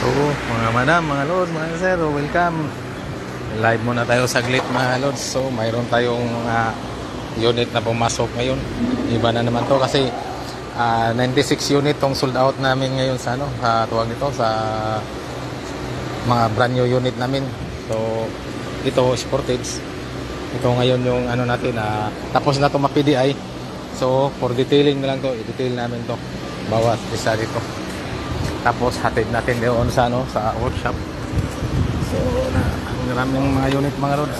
So, mga madam, mga lord, mga sir, welcome. Live muna tayo saglit mga lords. So, mayroon tayong unit na pumasok ngayon. Iba na naman to kasi 96 unit tong sold out namin ngayon sa tuwag nito sa mga brand new unit namin. So, ito Sportage. Ito ngayon yung natin tapos na to ma-PDI. So, for detailing na lang to, i-detail namin to. Bawat isa dito. Tapos hatid natin doon sa sa workshop. So, ang maraming mga unit mga rods.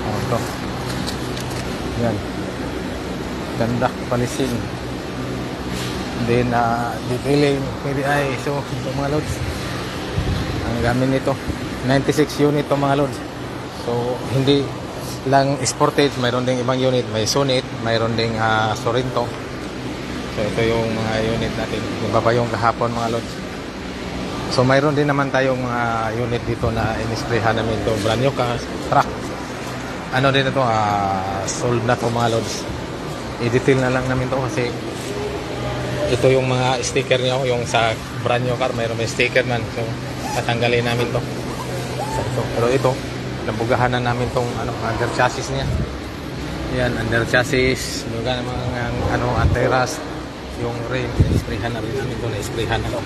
Ito. Yan. Ganda, palising. Then, detailing, PDI. So, ito mga loads. Ang gamit nito. 96 unit to mga loads. So, hindi lang Sportage. Mayroon ding ibang unit. May Sonit. Mayroon ding Sorento. So, ito yung mga unit natin. Iba pa yung kahapon mga loads. So, mayroon din naman tayong mga unit dito na in-sprayhan namin ito. Brand new truck. Din ito, sold na to mga loads. I-detail na lang namin to kasi ito yung mga sticker niya. Yung sa brand new car, mayroon may sticker man. So, tatanggalin namin to. So, pero ito, nabugahan na namin tong under chassis niya. Yan, under chassis. Buga naman anti-rust. Yung rim, na-sprayhan na rin namin ito. Na-sprayhan na to.